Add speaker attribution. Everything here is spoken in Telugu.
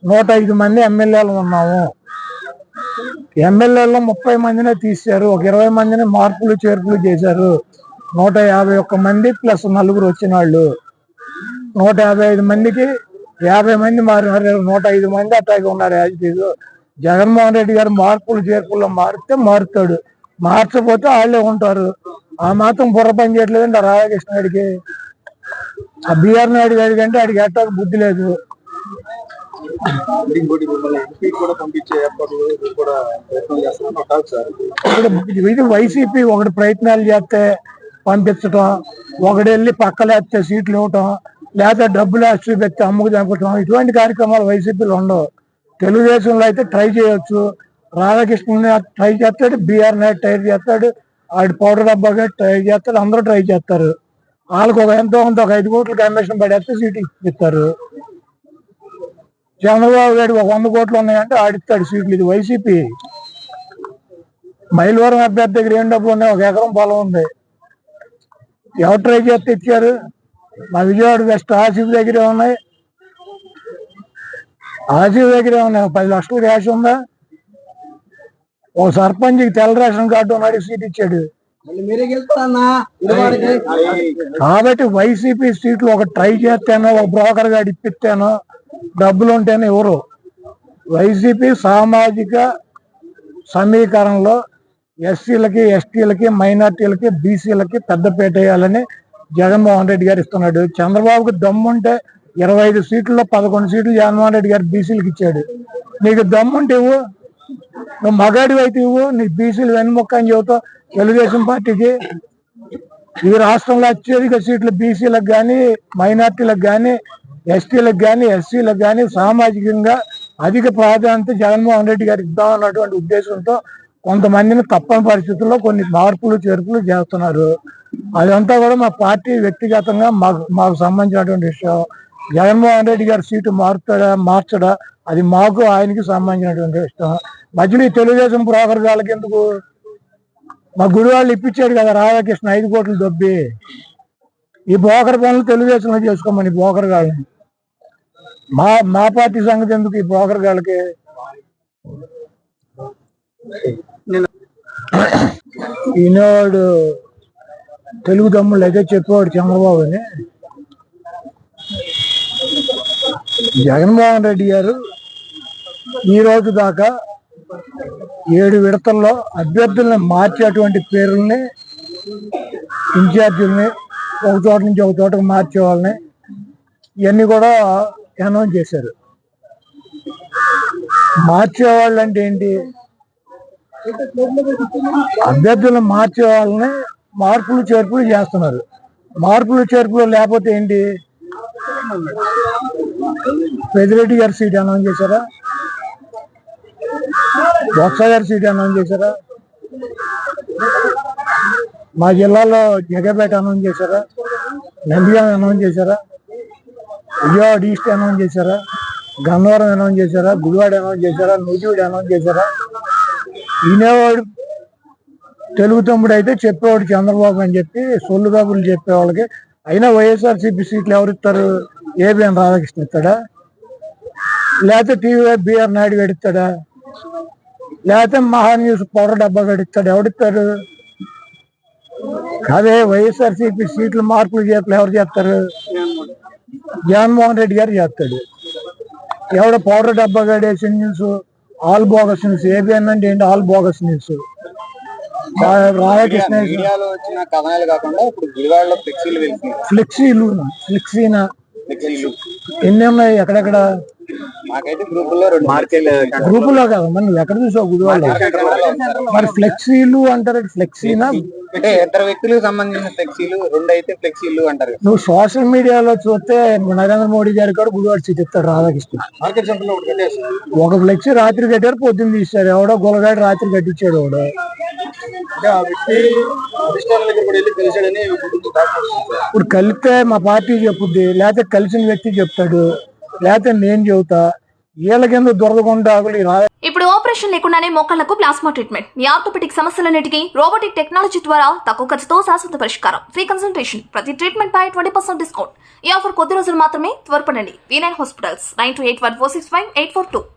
Speaker 1: 105 మంది ఎమ్మెల్యేలు ఉన్నాము. ఎమ్మెల్యేలో 30 మందినే తీశారు, ఒక 20 మందిని మార్పులు చేర్పులు చేశారు. 151 మంది ప్లస్ 4 వచ్చిన వాళ్ళు 155 మందికి 50 మంది మారినారు. 105 మంది అట్లాగే ఉన్నారు. జగన్మోహన్ రెడ్డి గారు మార్పులు చేర్పుల్లో మారితే మారుతాడు, మార్చకపోతే వాళ్ళే ఉంటారు. ఆ మాత్రం బుర్ర పని చేయట్లేదండి ఆ రాధాకృష్ణ గారికి. ఆ బిఆర్ నాయుడు గారి కంటే ఆడికి ఎట్టాక బుద్ధి లేదు. ఇది వైసీపీ ఒకటి ప్రయత్నాలు చేస్తే పంపించటం, ఒకటి వెళ్ళి పక్కలేస్తే సీట్లు ఇవ్వటం, లేదా డబ్బులు వేసి పెట్టి అమ్ముకు చంపటం, ఇటువంటి కార్యక్రమాలు వైసీపీలో ఉండవు. తెలుగుదేశంలో అయితే ట్రై చేయొచ్చు. రాధాకృష్ణ ట్రై చేస్తాడు, బిఆర్ నాయుడు ట్రై చేస్తాడు, ఆడి పౌడర్ డబ్బాగా ట్రై చేస్తాడు, అందరూ ట్రై చేస్తారు. వాళ్ళకు ఒక ఎంతో కొంత ఒక 5 కోట్లు కమిషన్ పడేస్తే సీట్లు ఇస్తారు. చంద్రబాబు గారు ఒక 100 కోట్లు ఉన్నాయంటే ఆడిస్తాడు సీట్లు. ఇది వైసీపీ. మైలవరం అభ్యర్థి దగ్గర ఏం డబ్బులు ఉన్నాయి? 1 ఎకరం పొలం ఉంది. ఎవరు ట్రై చేస్తే ఇచ్చారు? మా విజయవాడ వెస్ట్ ఆసిఫ్ దగ్గరే ఉన్నాయి. ఆసిఫ్ దగ్గరే ఉన్నాయి. 10 లక్షలు క్యాష్ ఉందా? ఓ సర్పంచ్కి తెల్ల రేషన్ కార్డు ఉన్నాడు, సీట్ ఇచ్చాడు. కాబట్టి వైసీపీ సీట్లు ఒక ట్రై చేస్తేనో, ఒక బ్రోకర్ గారు ఇప్పిస్తేనో, డబ్బులు ఉంటేనే ఎవరు. వైసీపీ సామాజిక సమీకరణలో ఎస్సీలకి, ఎస్టీలకి, మైనార్టీలకి, బీసీలకి పెద్దపీట వేయాలని జగన్మోహన్ రెడ్డి గారు ఇస్తున్నాడు. చంద్రబాబుకి దమ్ముంటే 25 సీట్లలో 11 సీట్లు జగన్మోహన్ రెడ్డి గారు బీసీలకు ఇచ్చాడు. నీకు దమ్ముంటే ఇవ్వు, నువ్వు మగాడివి అయితే ఇవ్వు. నీకు బీసీలు వెన్నుముక్క అని చెబుతావు తెలుగుదేశం పార్టీకి. ఈ రాష్ట్రంలో అత్యధిక సీట్లు బీసీలకు కానీ, మైనార్టీలకు కానీ, ఎస్టీలకు కానీ, ఎస్సీలకు కానీ సామాజికంగా అధిక ప్రాధాన్యత జగన్మోహన్ రెడ్డి గారు ఇద్దామన్నటువంటి ఉద్దేశంతో కొంతమందిని తప్పని పరిస్థితుల్లో కొన్ని మార్పులు చేర్పులు చేస్తున్నారు. అదంతా కూడా మా పార్టీ వ్యక్తిగతంగా మాకు సంబంధించినటువంటి విషయం. జగన్మోహన్ రెడ్డి గారి సీటు మార్చడా అది మాకు ఆయనకి సంబంధించినటువంటి విషయం. మధ్యలో ఈ తెలుగుదేశం బ్రోకర్ గాళ్ళకి ఎందుకు? మా గుడి వాళ్ళు ఇప్పించాడు కదా రాధాకృష్ణ 5 కోట్లు దొబ్బి. ఈ బ్రోకర్ పనులు తెలుగుదేశంలో చేసుకోమని బ్రోకర్ గాళ్ళని. మా పార్టీ సంగతి ఎందుకు ఈ బ్రోకర్ గాళ్ళకి? ఈనాడు తెలుగు తమ్ముళ్ళు అయితే చెప్పేవాడు చంద్రబాబు అని. జగన్మోహన్ రెడ్డి గారు ఈ రోజు దాకా 7 విడతల్లో అభ్యర్థులను మార్చేటువంటి పేర్లని, ఇన్ఛార్జీలని, ఒక చోట నుంచి ఒక చోటకు మార్చే వాళ్ళని ఇవన్నీ కూడా అనౌన్స్ చేశారు. మార్చేవాళ్ళు అంటే ఏంటి? అభ్యర్థులను మార్చే వాళ్ళని మార్పులు చేర్పులు చేస్తున్నారు. మార్పులు చేర్పులు లేకపోతే ఏంటి? పెద్దిరెడ్డి గారి సీట్ అనౌన్స్ చేశారా? బొత్స గారి సీట్ అనౌన్స్ చేశారా? మా జిల్లాలో జగపేట అనౌన్స్ చేశారా? నంద్యాల అనౌన్స్ చేశారా? విజయవాడ ఈస్ట్ అనౌన్స్ చేశారా? గన్నవరం అనౌన్స్ చేశారా? గుడివాడ అనౌన్స్ చేశారా? నూజివీడు అనౌన్స్ చేశారా? వినేవాడు తెలుగు తమ్ముడు అయితే చెప్పేవాడు చంద్రబాబు అని చెప్పి సొల్లు కబుర్లు చెప్పేవాళ్ళకి. అయినా వైఎస్ఆర్సీపీ సీట్లు ఎవరిస్తారు? ఏబిఎన్ రాధాకృష్ణ ఇస్తాడా? లేకపోతే టీవీ బిఆర్ నాయుడు గడిస్తాడా? లేకపోతే మహాన్యూస్ పౌడర్ డబ్బా గడిస్తాడు? ఎవడిస్తారు? అదే వైఎస్ఆర్సీపీ సీట్లు మార్పులు చేతులు ఎవరు చేస్తారు? జగన్మోహన్ రెడ్డి గారు చేస్తాడు. ఎవడ పౌడర్ డబ్బా గడేసి news all bogus news. ABN అంటే ఏంటి? All bogus news. రాధాకృష్ణ ఫ్లెక్సీనా ఎన్ని ఉన్నాయి? ఎక్కడెక్కడ గ్రూపుల్లో కదా మరి నువ్వు ఎక్కడ చూసావు? గుడివాడ. మరి ఫ్లెక్సీలు అంటారు, ఫ్లెక్సీనా?
Speaker 2: ఇద్దరు వ్యక్తులకు సంబంధించిన ఫ్లెక్సీలు, 2 అయితే ఫ్లెక్సీలు అంటారు.
Speaker 1: నువ్వు సోషల్ మీడియాలో చూస్తే నరేంద్ర మోడీ గారు కూడా గుడివాడ సీట్ ఇస్తాడు రాధాకృష్ణ. ఒక ఫ్లెక్సీ రాత్రి కట్టారు, పొద్దున్న తీశారు. ఎవడో గొలగాడు రాత్రి కట్టించాడు. ఎవడో ఇప్పుడు కలిస్తే మా పార్టీ చెప్పుద్ది, లేకపోతే కలిసిన వ్యక్తి చెప్తాడు, లేకపోతే నేను చెబుతా. వీళ్ళ కింద దురదగుండాకులు ఈ
Speaker 3: ఇప్పుడు ఆపరేషన్ లేకుండానే మోకాళ్లకు ప్లాస్మా ట్రీట్మెంట్, మీ ఆర్థోపెటిక్ సమస్యలన్నిటికీ రోబోటిక్ టెక్నాలజీ ద్వారా తక్కువ ఖర్చుతో శాశ్వత పరిష్కారం, ఫ్రీ కన్సల్టేషన్, ప్రతి ట్రీట్మెంట్ పై 20% డిస్కౌంట్. ఈ ఆఫర్ కొద్ది రోజులు మాత్రమే, త్వరపడండి. V9 hospitals 9281465842.